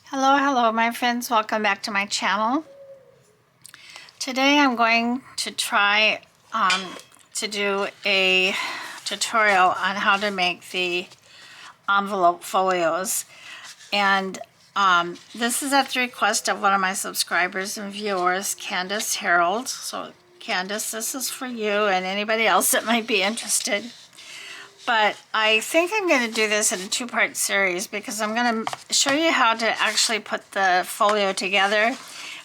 Hello my friends, welcome back to my channel. Today I'm going to try to do a tutorial on how to make the envelope folios, and this is at the request of one of my subscribers and viewers, Candace Harold. So Candace, this is for you and anybody else that might be interested. But I think I'm going to do this in a two-part series because I'm going to show you how to actually put the folio together.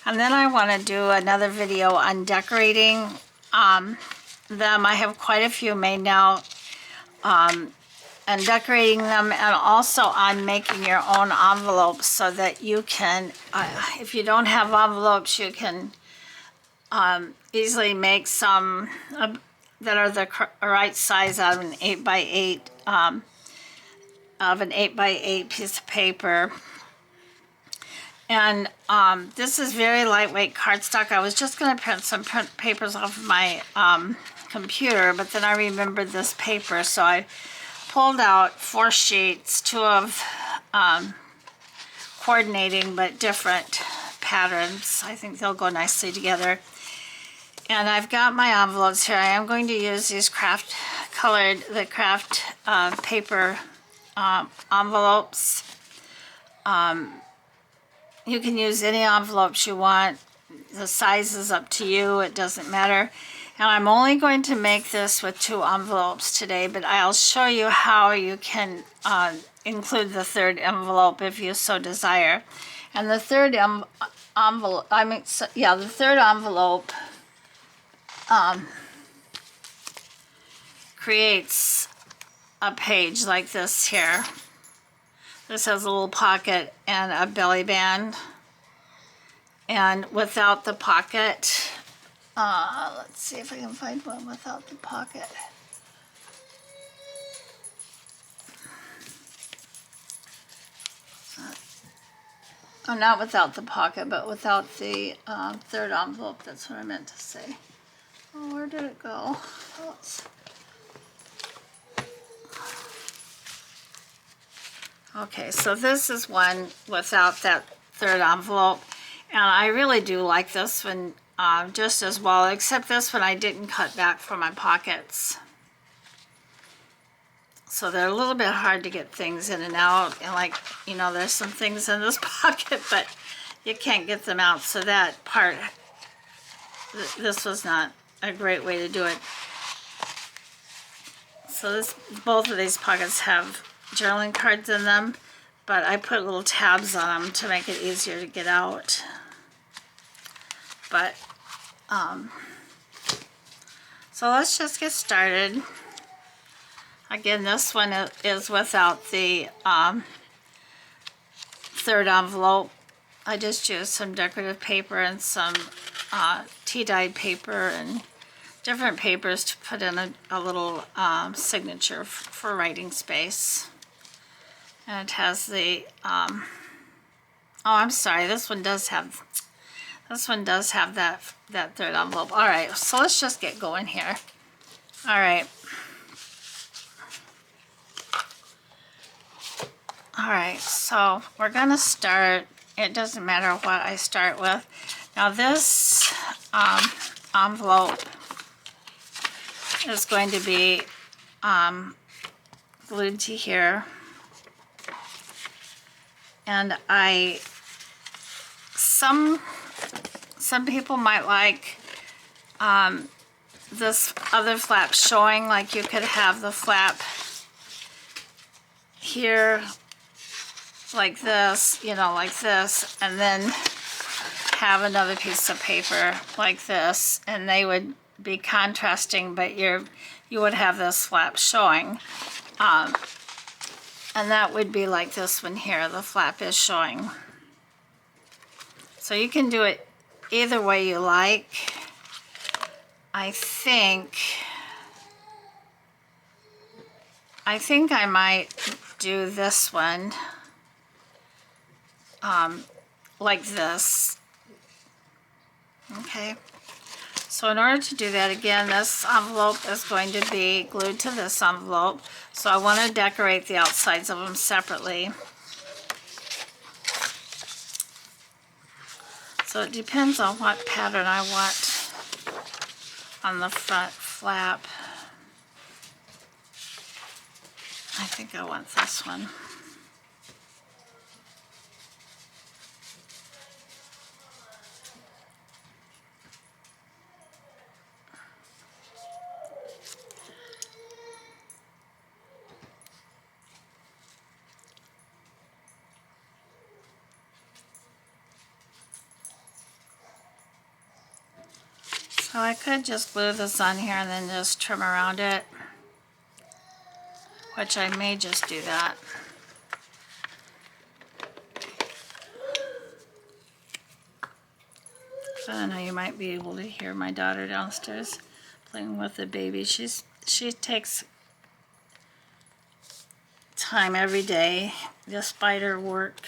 And then I want to do another video on decorating them. I have quite a few made now, and decorating them, and also on making your own envelopes so that you can, if you don't have envelopes, you can easily make some that are the right size out of an 8x8 piece of paper. And this is very lightweight cardstock. I was just going to print some papers off of my computer, but then I remembered this paper, so I pulled out 4 sheets, 2 of coordinating but different patterns. I think they'll go nicely together. And I've got my envelopes here. I am going to use these craft paper envelopes. You can use any envelopes you want. The size is up to you. It doesn't matter. And I'm only going to make this with 2 envelopes today, but I'll show you how you can include the third envelope if you so desire. And the third envelope, the third envelope creates a page like this here. This has a little pocket and a belly band. And without the pocket, let's see if I can find one without the pocket. Oh, not without the pocket, but without the third envelope. That's what I meant to say. Oh, where did it go? Oh, okay, so this is one without that third envelope, and I really do like this one just as well, except this one I didn't cut back for my pockets. So they're a little bit hard to get things in and out, and like, you know, there's some things in this pocket, but you can't get them out, so that part, this was not a great way to do it. So both of these pockets have journaling cards in them, but I put little tabs on them to make it easier to get out. But so let's just get started. Again, this one is without the third envelope. I just used some decorative paper and some tea-dyed paper and different papers to put in a little signature for writing space. And it has the, oh, I'm sorry, this one does have that third envelope. All right, so let's just get going here. All right. All right, so we're gonna start, it doesn't matter what I start with. Now this envelope is going to be glued to here, and some people might like this other flap showing, like you could have the flap here like this, you know, like this, and then have another piece of paper like this, and they would be contrasting, but you would have this flap showing, and that would be like this one here. The flap is showing. So you can do it either way you like. I think I might do this one like this. Okay. So in order to do that, again, this envelope is going to be glued to this envelope. So I want to decorate the outsides of them separately. So it depends on what pattern I want on the front flap. I think I want this one. So I could just glue this on here and then just trim around it, which I may just do that. I don't know, you might be able to hear my daughter downstairs playing with the baby. She takes time every day, despite her work,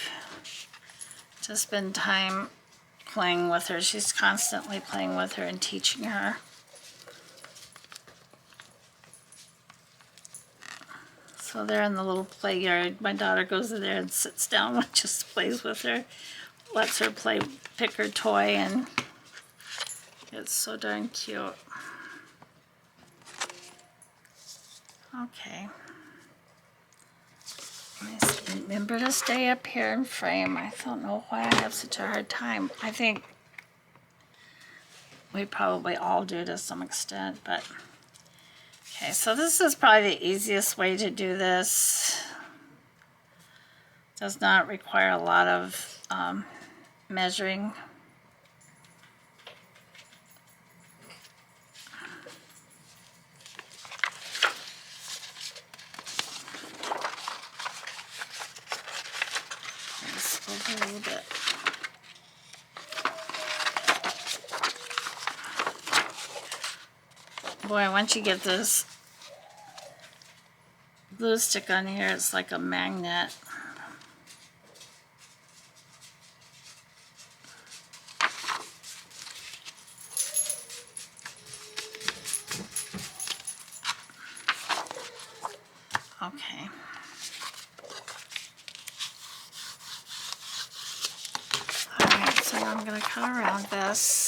to spend time playing with her. She's constantly playing with her and teaching her. So they're in the little play yard. My daughter goes in there and sits down and just plays with her, lets her play, pick her toy, and it's so darn cute. Okay. Remember to stay up here in frame. I don't know why I have such a hard time. I think we probably all do to some extent, but okay, so this is probably the easiest way to do this. Does not require a lot of measuring. Just over a little bit. Boy, once you get this glue stick on here, it's like a magnet. Okay. Alright, so now I'm going to cut around this.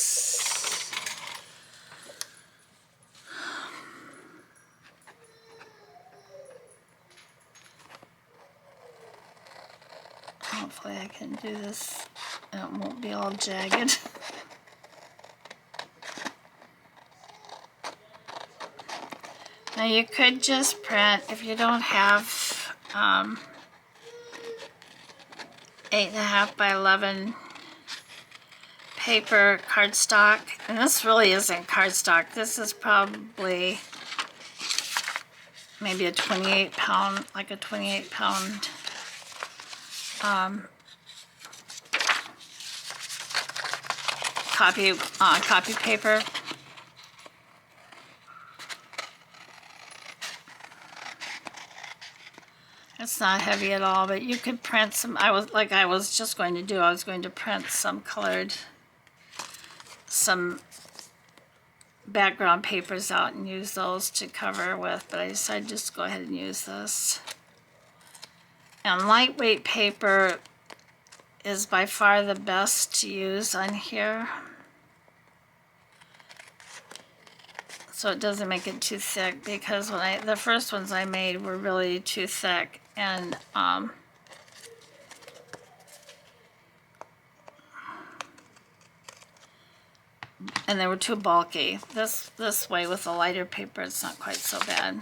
Hopefully I can do this and it won't be all jagged. Now you could just print, if you don't have 8.5 by 11 paper cardstock, and this really isn't cardstock, this is probably maybe a 28 pound, like a 28 pound copy paper. It's not heavy at all, but you could print some. I was just going to do. I was going to print some background papers out and use those to cover with, but I decided just to go ahead and use this. And lightweight paper is by far the best to use on here, so it doesn't make it too thick, because when the first ones I made were really too thick, and they were too bulky. This way with the lighter paper, it's not quite so bad.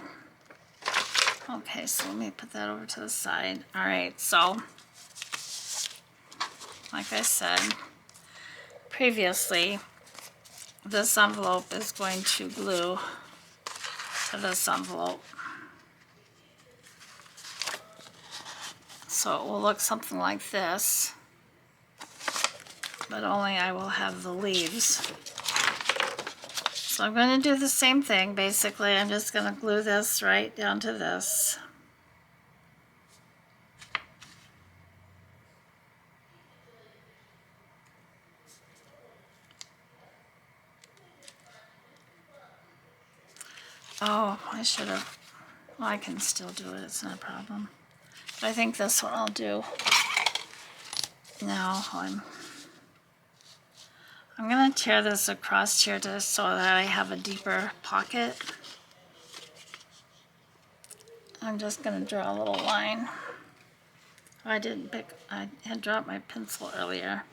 Okay, so let me put that over to the side. All right, so like I said previously, this envelope is going to glue to this envelope. So it will look something like this, but only I will have the leaves. So I'm going to do the same thing. Basically, I'm just going to glue this right down to this. Oh, I should have. Well, I can still do it. It's not a problem. But I think this one I'll do now. I'm going to tear this across here just so that I have a deeper pocket. I'm just going to draw a little line. I had dropped my pencil earlier.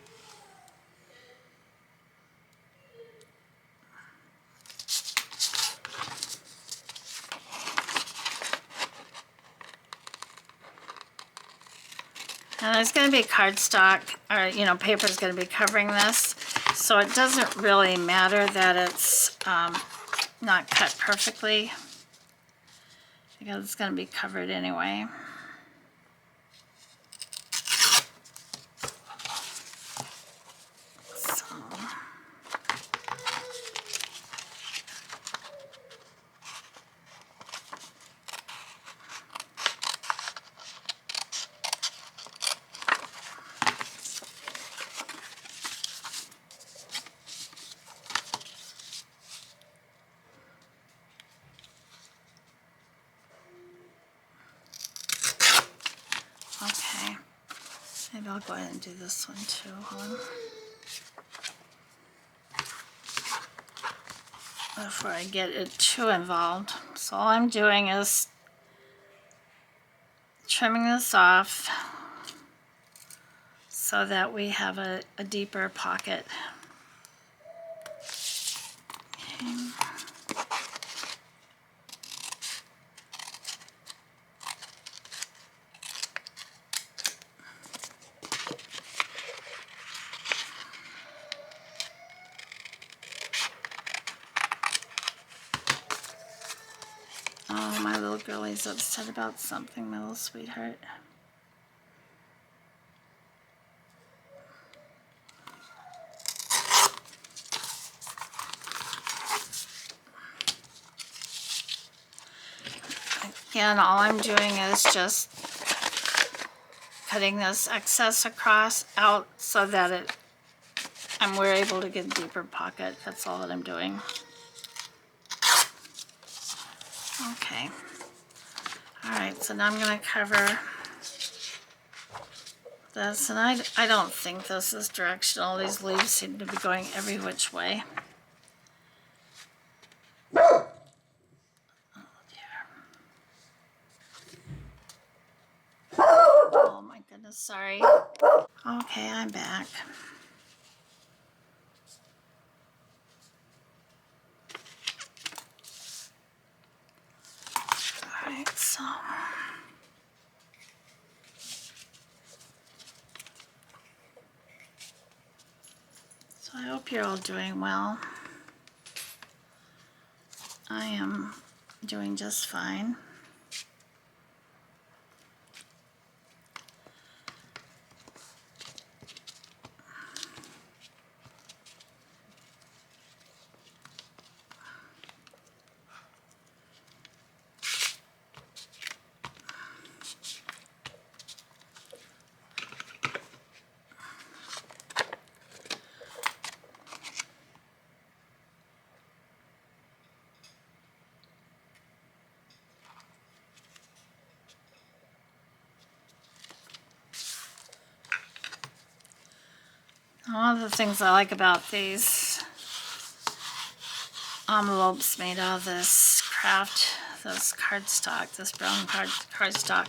And there's going to be cardstock, or paper is going to be covering this, so it doesn't really matter that it's not cut perfectly, because it's going to be covered anyway. So, okay, maybe I'll go ahead and do this one too. Hold on. Before I get it too involved. So all I'm doing is trimming this off so that we have a deeper pocket. Okay. Oh, my little girlie's upset about something, my little sweetheart. Again, all I'm doing is just cutting this excess out so that we're able to get a deeper pocket. That's all that I'm doing. Okay. All right, so now I'm going to cover this, and I don't think this is directional. These leaves seem to be going every which way. Oh dear. Oh my goodness, sorry. Okay, I'm back. All right, so I hope you're all doing well. I am doing just fine. One of the things I like about these envelopes made out of this this cardstock, this brown cardstock,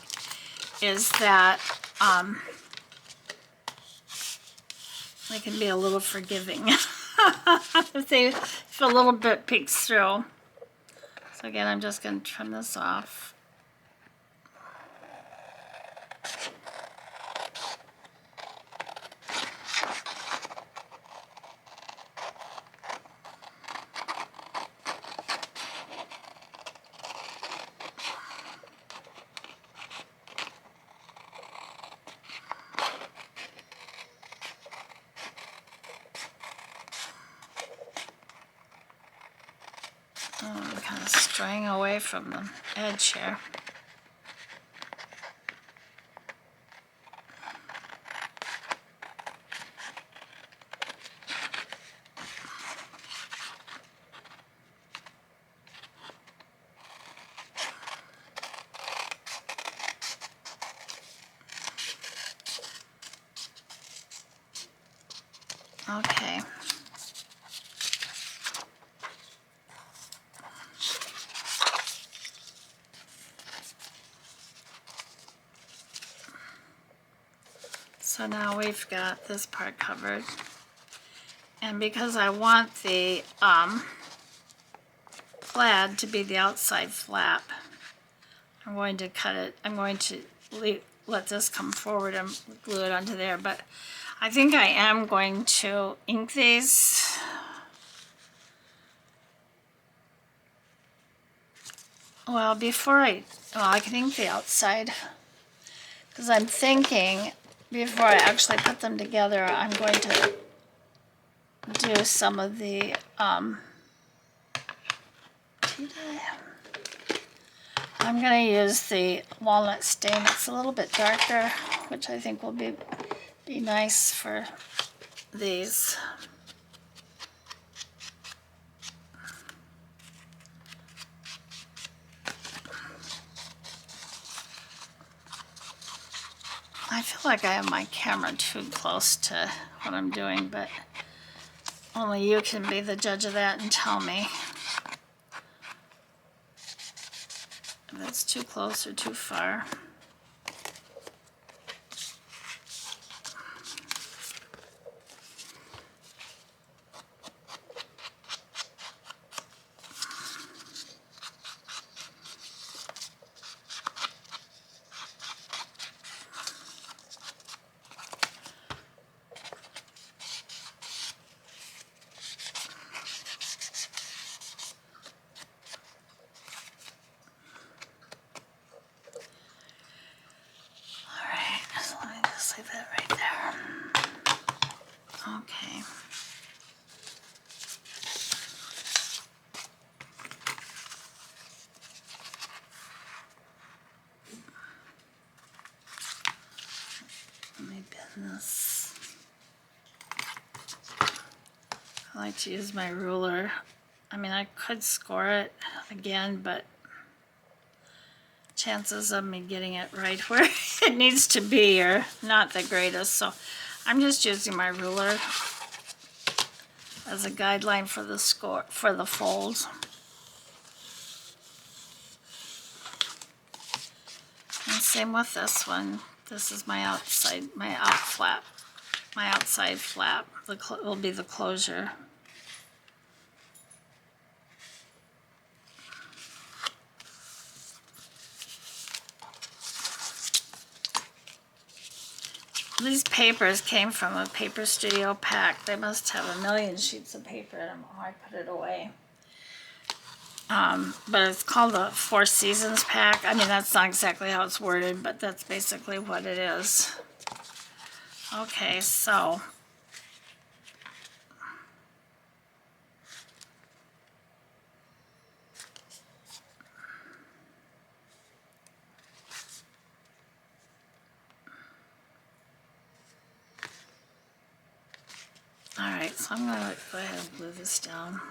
is that they can be a little forgiving if a little bit peeks through. So again, I'm just going to trim this off. I'm kind of straying away from the edge here. Okay. So now we've got this part covered. And because I want the plaid to be the outside flap, I'm going to cut it, I'm going to let this come forward and glue it onto there, but I think I am going to ink these. Well, I can ink the outside, because I'm thinking before I actually put them together, I'm going to do some of the, I'm going to use the walnut stain. It's a little bit darker, which I think will be nice for these. I feel like I have my camera too close to what I'm doing, but only you can be the judge of that and tell me if it's too close or too far. Leave that right there. Okay. Let me bend this. I like to use my ruler. I mean, I could score it again, but chances of me getting it right where it needs to be are not the greatest, so I'm just using my ruler as a guideline for the folds. And same with this one. This is my outside flap. Will be the closure. These papers came from a Paper Studio pack. They must have a million sheets of paper, and I put it away. But it's called the Four Seasons pack. I mean, that's not exactly how it's worded, but that's basically what it is. Okay, so alright, so I'm going to go ahead and glue this down.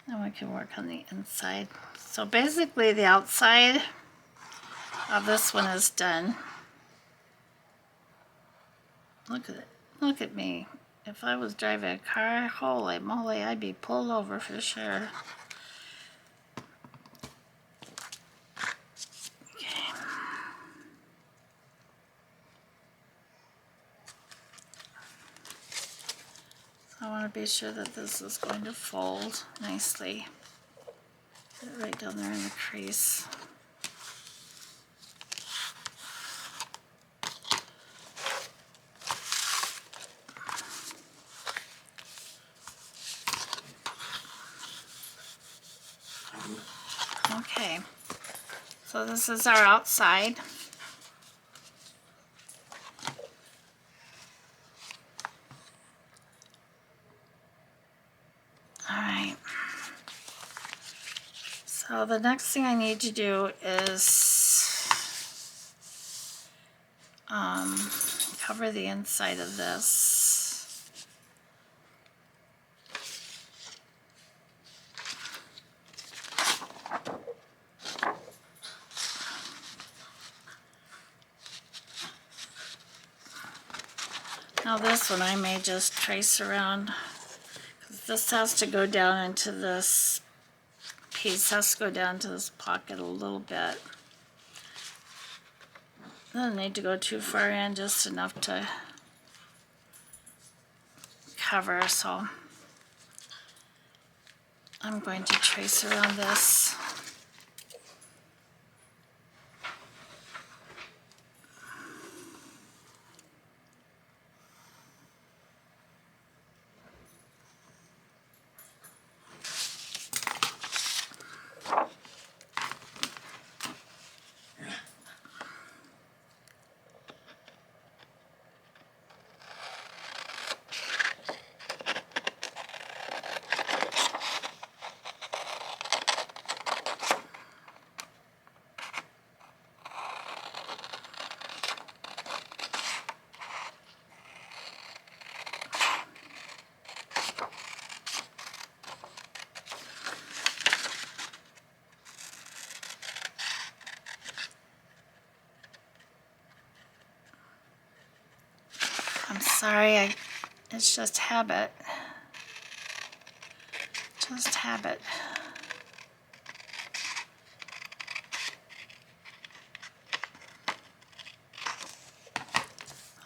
Then we can work on the inside. So basically the outside of this one is done. Look at it. Look at me. If I was driving a car, holy moly, I'd be pulled over for sure. Okay. So I want to be sure that this is going to fold nicely. Put it right down there in the crease. Okay, so this is our outside. Alright, so the next thing I need to do is cover the inside of this. Now this one I may just trace around, because this has to go down into this piece, has to go down to this pocket a little bit. Doesn't need to go too far in, just enough to cover, so I'm going to trace around this. I'm sorry, it's just habit. Just habit.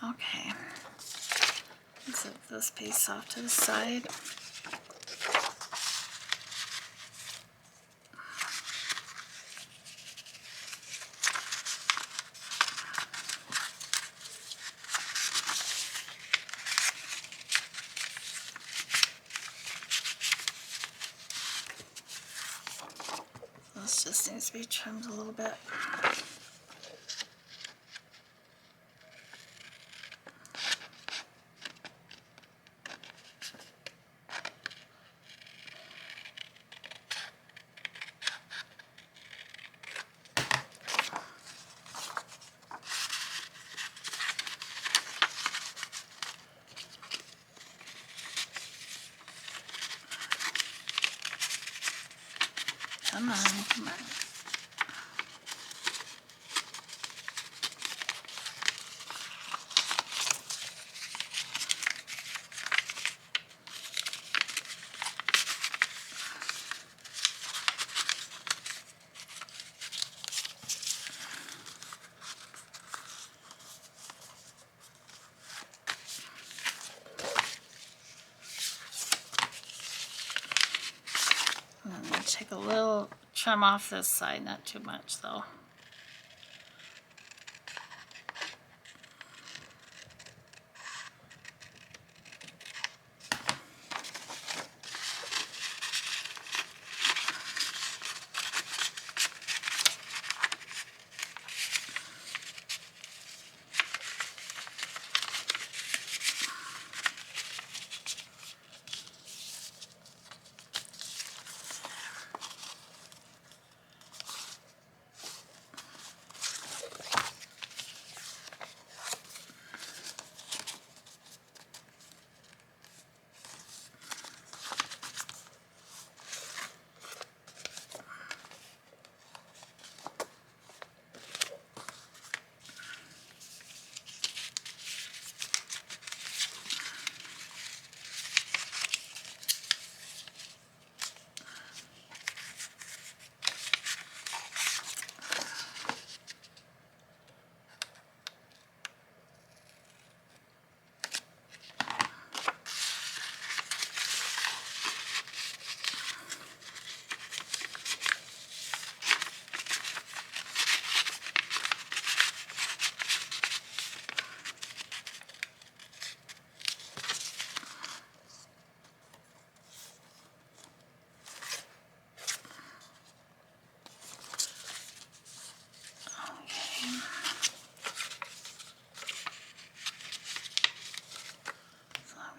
Okay. Zip this piece off to the side. This just needs to be trimmed a little bit. Come on, come on. I'm going to take a little trim off this side, not too much though.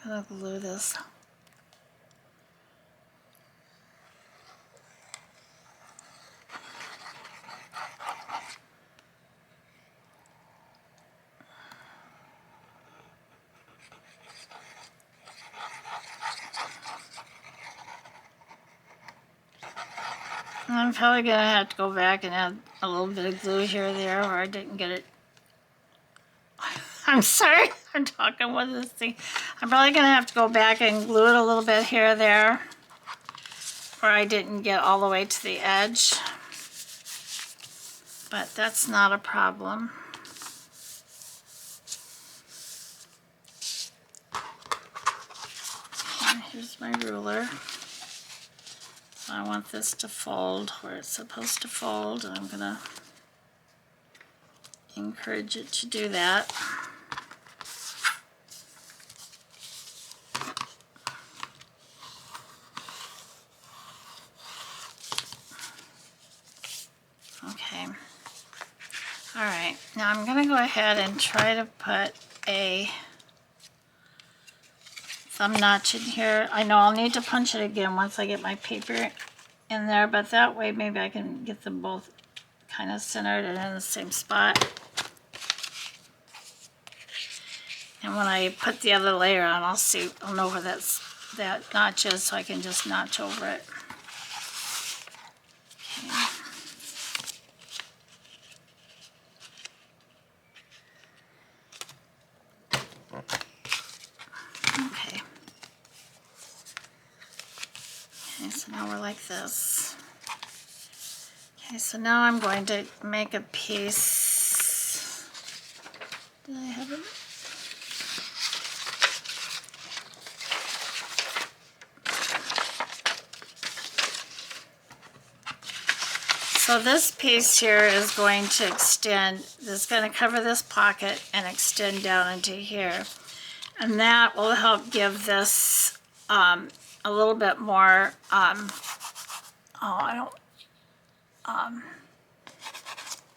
I'm going to glue this. I'm probably going to have to go back and add a little bit of glue here or there, or I didn't get it. I'm sorry. I'm talking with this thing. I'm probably gonna have to go back and glue it a little bit here or there, where I didn't get all the way to the edge. But that's not a problem. And here's my ruler. So I want this to fold where it's supposed to fold, and I'm gonna encourage it to do that. Okay. All right, now I'm gonna go ahead and try to put a thumb notch in here. I know I'll need to punch it again once I get my paper in there, but that way maybe I can get them both kind of centered and in the same spot. And when I put the other layer on, I'll know where that notch is, so I can just notch over it. Okay. Okay, so now we're like this. Okay, so now I'm going to make a piece. Did I have it? So this piece here is going to extend, this is going to cover this pocket and extend down into here. And that will help give this a little bit more,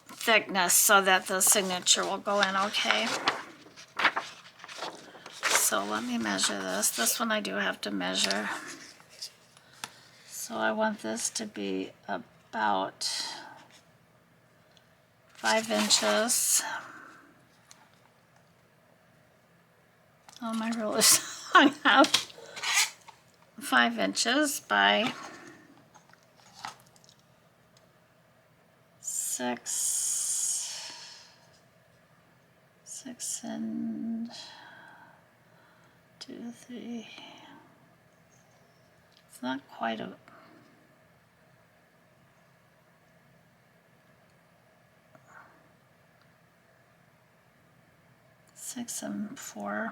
thickness so that the signature will go in okay. So let me measure this. This one I do have to measure. So I want this to be about 5 inches. Oh, my ruler's hung up. 5 inches by 6 and 2, 3. It's not quite a 6 and 4/8.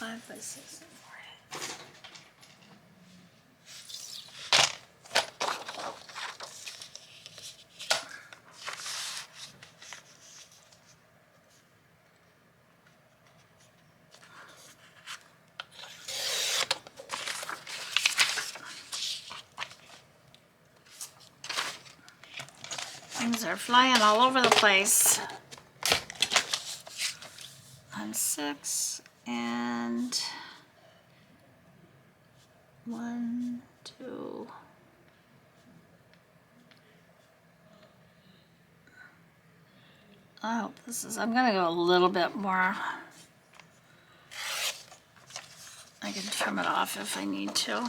5 by 6 and 4/8. Things are flying all over the place. On 6 and 1, 2. I hope this is, I'm gonna go a little bit more. I can trim it off if I need to.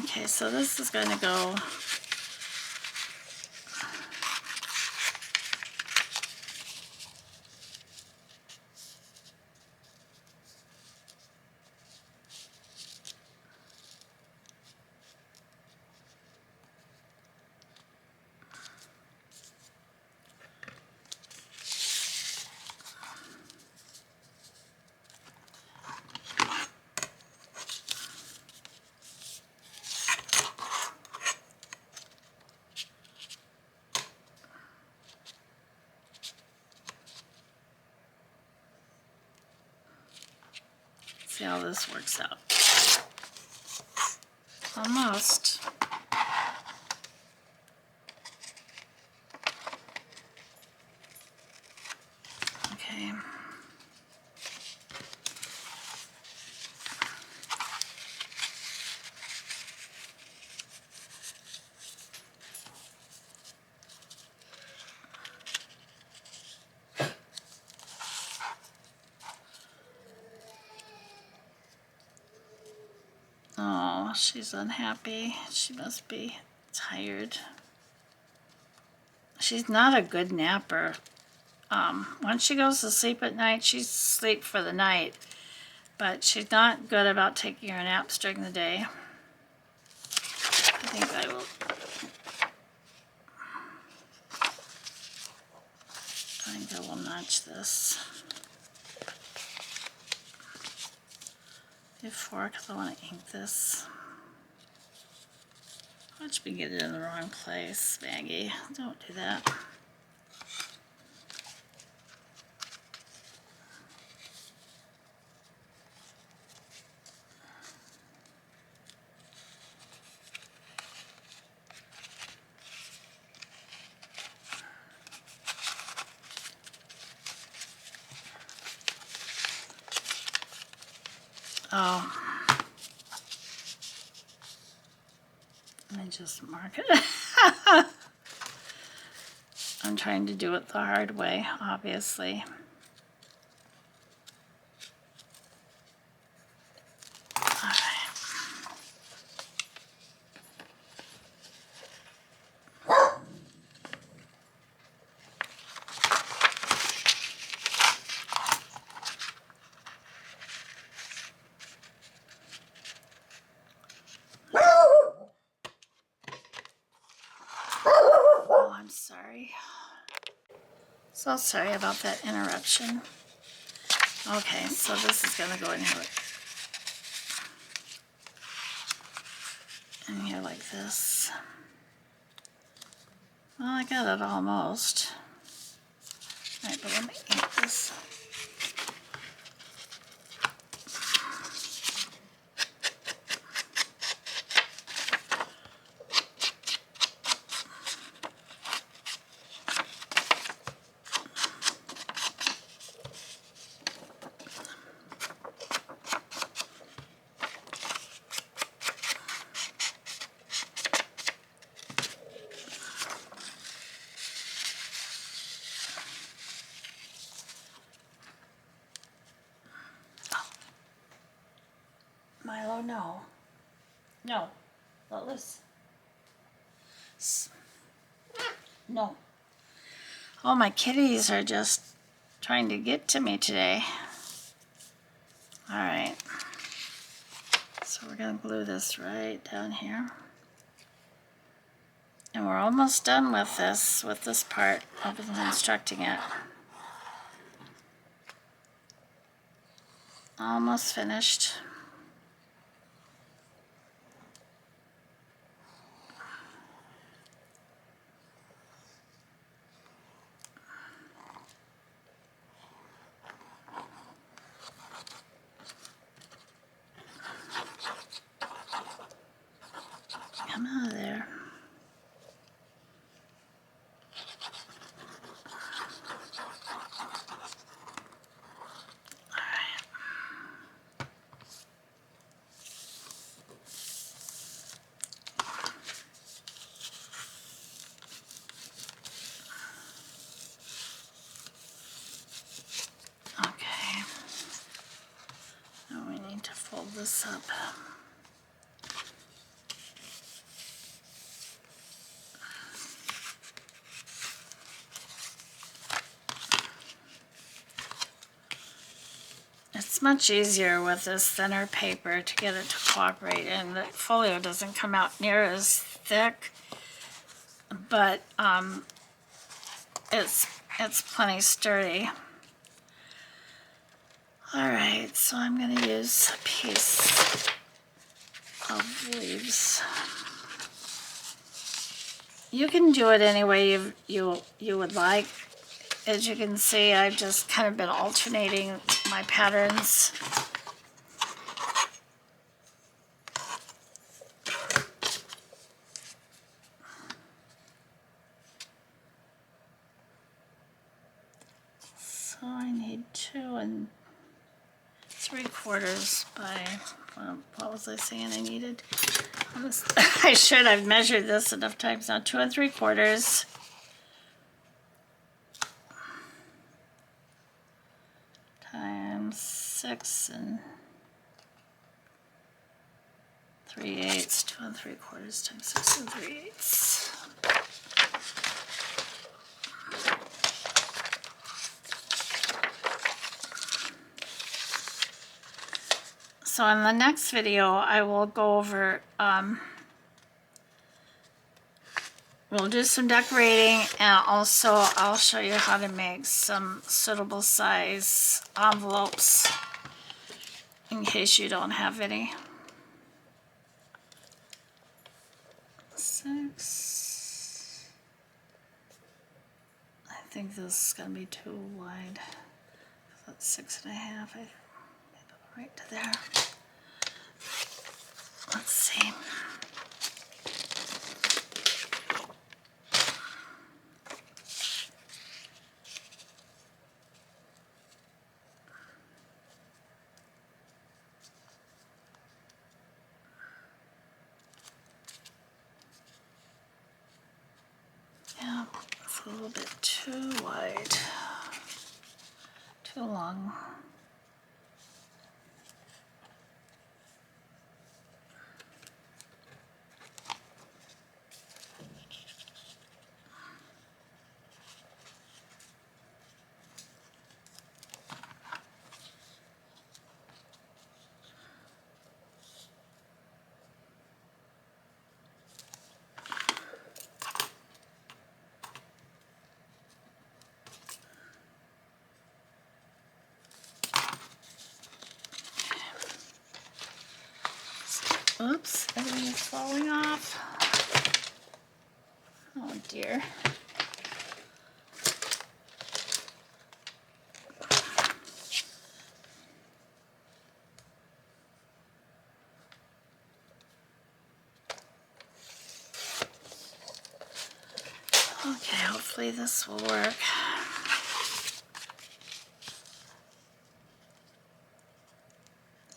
Okay, so this is gonna go see how this works out. Almost. Okay. Oh, she's unhappy. She must be tired. She's not a good napper. Once she goes to sleep at night, she's asleep for the night. But she's not good about taking her naps during the day. I think I will notch this before, because I want to ink this. Watch me get it in the wrong place, Maggie. Don't do that. Oh, let me just mark it. I'm trying to do it the hard way, obviously. All right. Oh, I'm sorry. So sorry about that interruption. Okay, so this is going to go in here like this. Well, I got it almost. All right, but let me ink this. Milo, no. No. Lotus. No. Oh, my kitties are just trying to get to me today. All right. So we're going to glue this right down here. And we're almost done with this part of instructing it. Almost finished. Come out of there. Okay. Now we need to fold this up. It's much easier with this thinner paper to get it to cooperate, and the folio doesn't come out near as thick, but it's plenty sturdy. All right, so I'm going to use a piece of leaves. You can do it any way you would like. As you can see, I've just kind of been alternating my patterns. So I need 2 3/4 by, what was I saying I needed? I should have measured this enough times now. 2 3/4 times 6 3/8, 2 3/4 times 6 3/8. So in the next video, I will go over, we'll do some decorating, and also I'll show you how to make some suitable size envelopes in case you don't have any. 6. I think this is going to be too wide. That's 6.5. I made it right to there. Let's see. Yeah, it's a little bit too wide, too long. Oops, everything's falling off. Oh dear. Okay, hopefully this will work.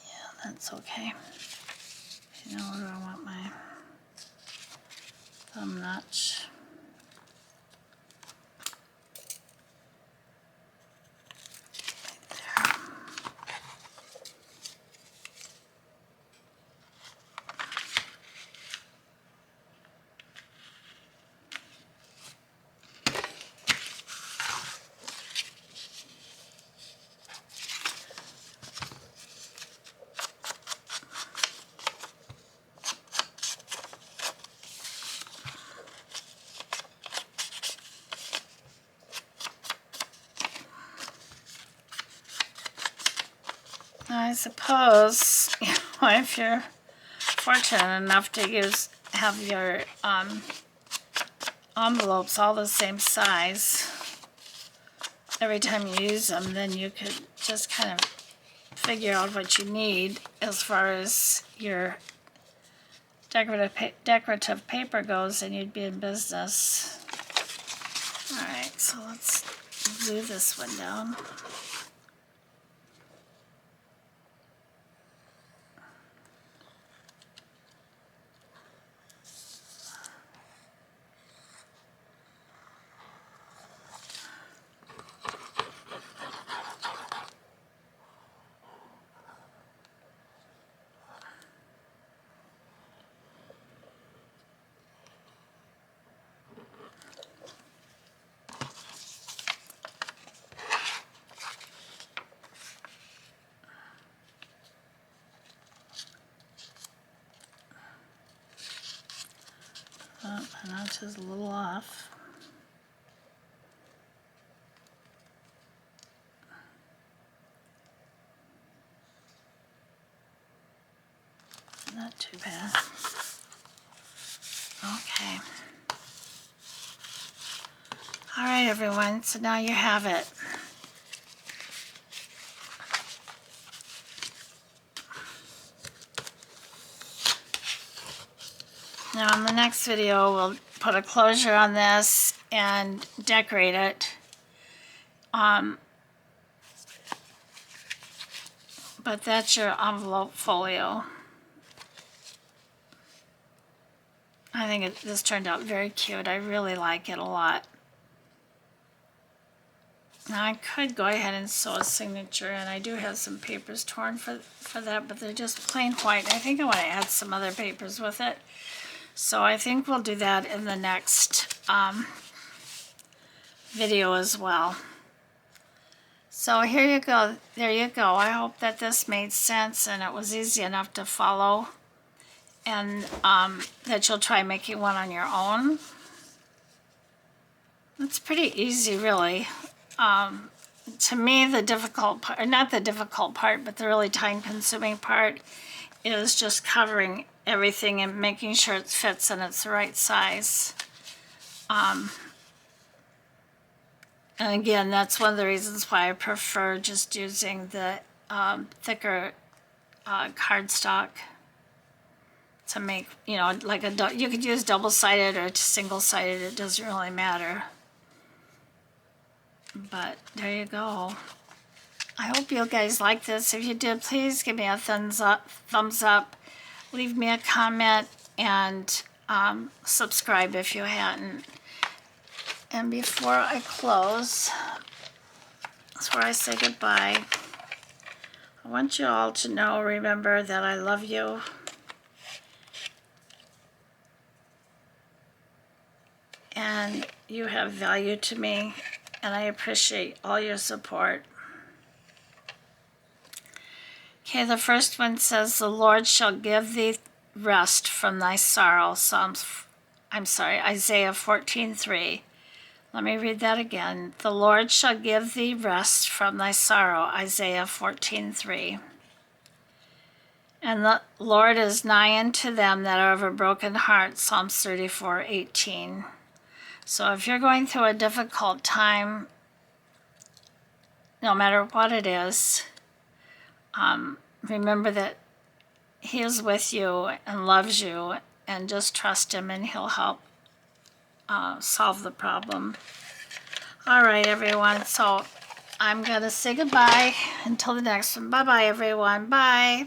Yeah, that's okay. You know where I want my thumb notch. I suppose, you know, if you're fortunate enough to have your envelopes all the same size every time you use them, then you could just kind of figure out what you need as far as your decorative paper goes, and you'd be in business. Alright, so let's glue this one down. Oh, my notch is a little off. Not too bad. Okay. All right, everyone, so now you have it. Now in the next video, we'll put a closure on this and decorate it. But that's your envelope folio. I think this turned out very cute. I really like it a lot. Now I could go ahead and sew a signature, and I do have some papers torn for that, but they're just plain white. I think I want to add some other papers with it. So I think we'll do that in the next video as well. So here you go. There you go. I hope that this made sense and it was easy enough to follow, and that you'll try making one on your own. It's pretty easy, really. To me, the difficult part, not the difficult part, but the really time-consuming part is just covering everything and making sure it fits and it's the right size. And again, that's one of the reasons why I prefer just using the thicker cardstock to make, you know, like you could use double-sided or single-sided, it doesn't really matter. But there you go. I hope you guys like this. If you did, please give me a thumbs up, leave me a comment, and subscribe if you hadn't. And before I close, before I say goodbye, I want you all to know, remember that I love you. And you have value to me, and I appreciate all your support. Okay, the first one says, the Lord shall give thee rest from thy sorrow. Isaiah 14:3. Let me read that again. The Lord shall give thee rest from thy sorrow. Isaiah 14:3. And the Lord is nigh unto them that are of a broken heart. Psalms 34:18. So if you're going through a difficult time, no matter what it is, remember that He is with you and loves you, and just trust Him and He'll help solve the problem. All right, everyone. So I'm going to say goodbye until the next one. Bye-bye, everyone. Bye.